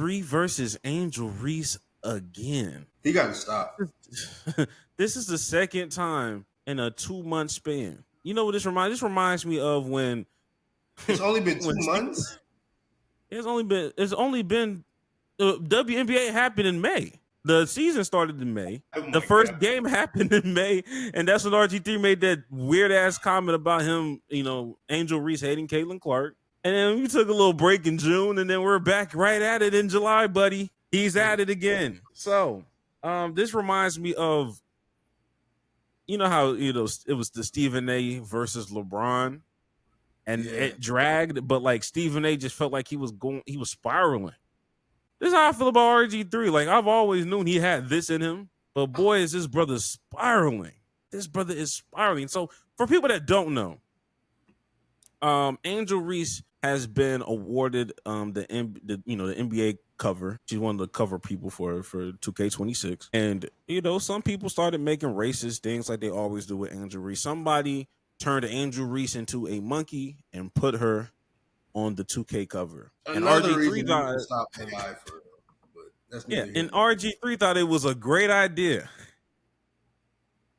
RG3 versus Angel Reese again. He got to stop. This is the second time in a 2-month span. You know what this reminds? This reminds me of when it's only been 2 months. It's only been WNBA happened in May. The season started in May. The first game happened in May, and that's when RG3 made that weird ass comment about him, Angel Reese hating Caitlin Clark. And then we took a little break in June, and then we're back right at it in July, buddy. He's at it again. So, this reminds me of, how it was the Stephen A. versus LeBron, and it dragged, but like Stephen A. just felt like he was spiraling. This is how I feel about RG3. Like, I've always known he had this in him, but boy, is this brother spiraling. This brother is spiraling. So, for people that don't know, Angel Reese has been awarded the NBA cover. She's one of the cover people for 2K26. And some people started making racist things like they always do with Angel Reese. Somebody turned Angel Reese into a monkey and put her on the 2K cover. Another and RG3 thought stop the live for real, but that's and RG3 thought it was a great idea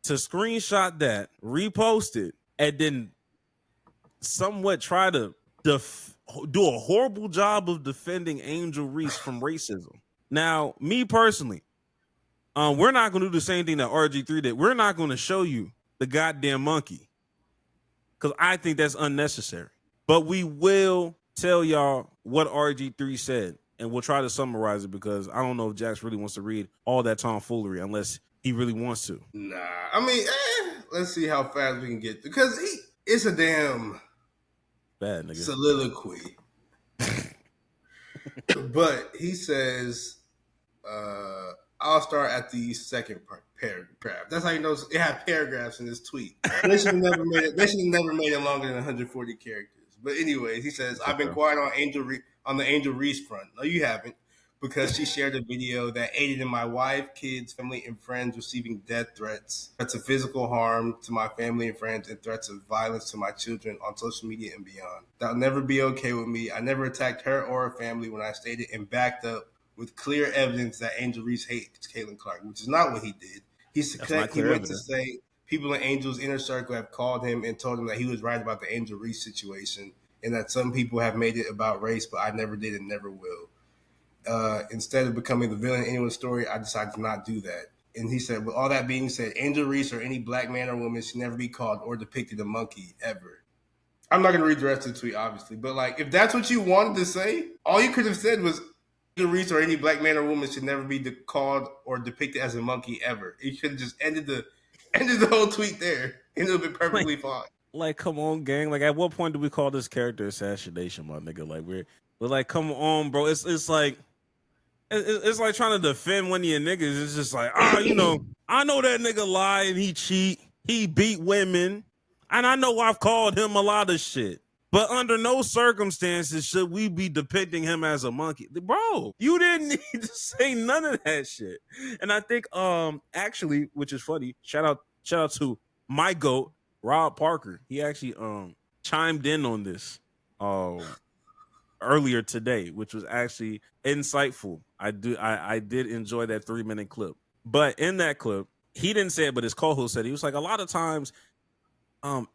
to screenshot that, repost it, and then somewhat try to do a horrible job of defending Angel Reese from racism. Now, me personally, we're not going to do the same thing that RG3 did. We're not going to show you the goddamn monkey because I think that's unnecessary. But we will tell y'all what RG3 said, and we'll try to summarize it because I don't know if Jax really wants to read all that tomfoolery unless he really wants to. Nah, I mean, let's see how fast we can get because it's a damn bad nigga soliloquy. But he says, I'll start at the second paragraph. That's how you know it had paragraphs in this tweet. They should have never made it longer than 140 characters. But anyways, he says, I've been quiet on the Angel Reese front. No, you haven't, because she shared a video that aided in my wife, kids, family, and friends receiving death threats of physical harm to my family and friends, and threats of violence to my children on social media and beyond. That'll never be okay with me. I never attacked her or her family when I stated and backed up with clear evidence that Angel Reese hates Caitlin Clark, which is not what he did. He went to say people in Angel's inner circle have called him and told him that he was right about the Angel Reese situation and that some people have made it about race, but I never did and never will. Instead of becoming the villain in anyone's story, I decided to not do that. And he said, with all that being said, Angel Reese or any black man or woman should never be called or depicted a monkey ever. I'm not going to read the rest of the tweet, obviously, but like if that's what you wanted to say, all you could have said was Angel Reese or any black man or woman should never be called or depicted as a monkey ever. You should have just ended the whole tweet there, and it would have been perfectly fine. Like, come on, gang. Like, at what point do we call this character assassination, my nigga? Like, we're like, come on, bro. It's like it's like trying to defend one of your niggas. It's just like, I know that nigga lie and he cheat. He beat women. And I know I've called him a lot of shit. But under no circumstances should we be depicting him as a monkey. Bro, you didn't need to say none of that shit. And I think, actually, which is funny, shout out to my GOAT, Rob Parker. He actually chimed in on this earlier today, which was actually insightful. I did enjoy that 3-minute clip. But in that clip, he didn't say it, but his co-host said, he was like, a lot of times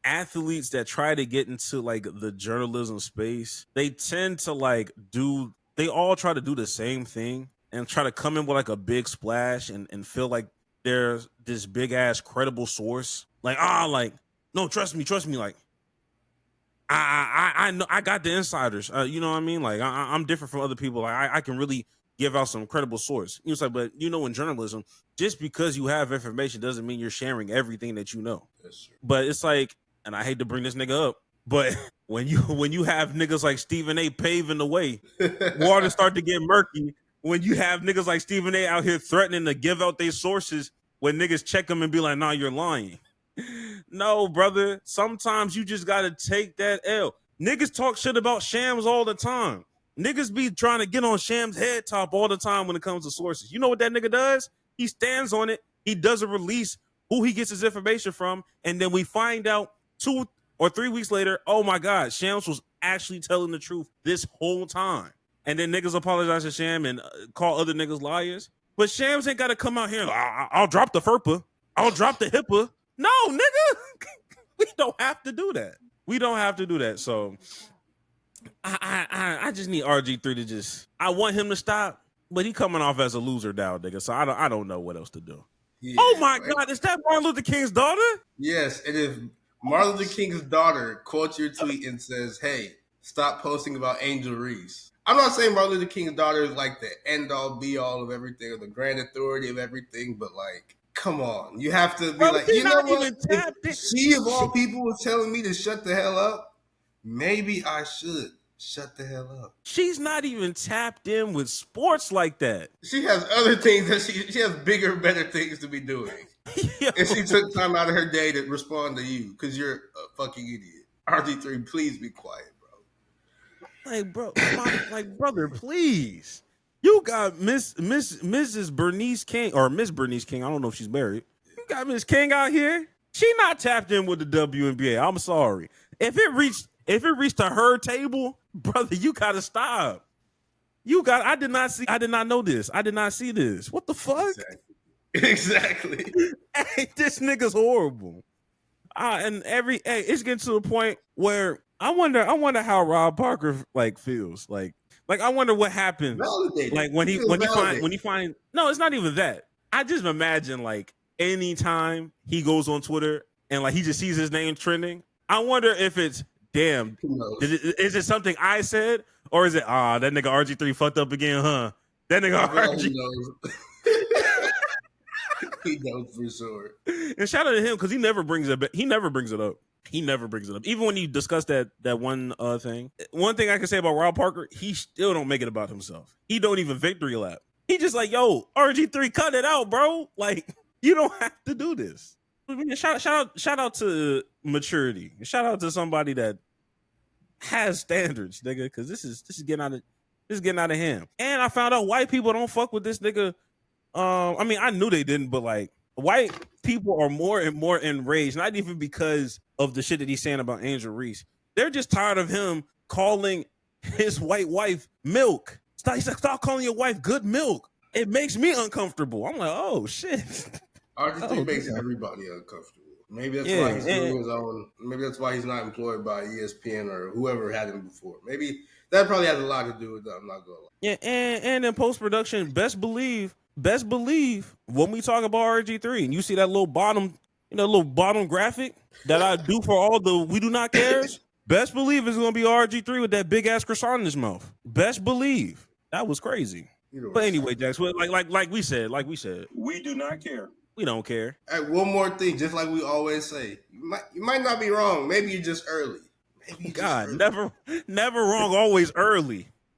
athletes that try to get into like the journalism space, they tend to they all try to do the same thing and try to come in with like a big splash and feel like there's this big ass credible source. No, trust me. Like, I know I got the insiders. You know what I mean? Like, I'm different from other people. Like, I can really give out some credible source. It's like, but in journalism, just because you have information doesn't mean you're sharing everything that you know. That's true. But it's like, and I hate to bring this nigga up, but when you have niggas like Stephen A. paving the way, waters start to get murky. When you have niggas like Stephen A. out here threatening to give out their sources, when niggas check them and be like, nah, you're lying. No, brother. Sometimes you just gotta take that L. Niggas talk shit about Shams all the time. Niggas be trying to get on Shams' head top all the time when it comes to sources. You know what that nigga does? He stands on it. He doesn't release who he gets his information from. And then we find out 2 or 3 weeks later, oh my God, Shams was actually telling the truth this whole time. and then niggas apologize to Sham and call other niggas liars. But Shams ain't got to come out here. I'll drop the FERPA. I'll drop the HIPAA. No, nigga, we don't have to do that. We don't have to do that. So I just need RG3 to just. I want him to stop, but he coming off as a loser now, nigga. So I don't know what else to do. Yeah, oh my God, is that Martin Luther King's daughter? Yes, and if Martin Luther King's daughter quotes your tweet and says, "Hey, stop posting about Angel Reese." I'm not saying Martin Luther King's daughter is like the end all be all of everything or the grand authority of everything, but like, come on, you have to be like, you know what? If she of all people was telling me to shut the hell up, maybe I should shut the hell up. She's not even tapped in with sports like that. She has other things that she has bigger, better things to be doing. And she took time out of her day to respond to you because you're a fucking idiot. RG3, please be quiet, bro. Like, bro, brother, please. You got Mrs. Bernice King or Miss Bernice King. I don't know if she's married. You got Miss King out here. She not tapped in with the WNBA. I'm sorry. If it reached to her table, brother, you gotta stop. I did not know this. I did not see this. What the fuck? Exactly. Hey, this nigga's horrible. It's getting to the point where I wonder how Rob Parker like feels. Like I wonder what happens. Validated. Like when he find no, it's not even that. I just imagine like anytime he goes on Twitter and like he just sees his name trending, I wonder if it's damn. Is it something I said or is it that nigga RG3 fucked up again, huh? That nigga RG. He knows for sure. And shout out to him because he never brings it up. He never brings it up. Even when you discuss that one thing. One thing I can say about Rob Parker, he still don't make it about himself. He don't even victory lap. He just like, yo, RG3, cut it out, bro. Like, you don't have to do this. Shout out to maturity. Shout out to somebody that has standards, nigga, because this is getting out of hand. And I found out white people don't fuck with this nigga. I mean, I knew they didn't, but like white people are more and more enraged, not even because of the shit that he's saying about Angel Reese. They're just tired of him calling his white wife milk. He's like, stop calling your wife good milk. It makes me uncomfortable. I'm like, oh shit. RG3 makes everybody uncomfortable. Maybe that's why he's doing his own. Maybe that's why he's not employed by ESPN or whoever had him before. Maybe that probably has a lot to do with that. I'm not gonna lie. Yeah, and in post production, best believe when we talk about RG3 and you see that little bottom graphic that I do for all the we do not cares. Best believe it's gonna be RG3 with that big ass croissant in his mouth. Best believe. That was crazy. But anyway, Jax, like we said, we do not care. We don't care. Hey, one more thing, just like we always say, you might not be wrong. Maybe you're just early. Never wrong, always early.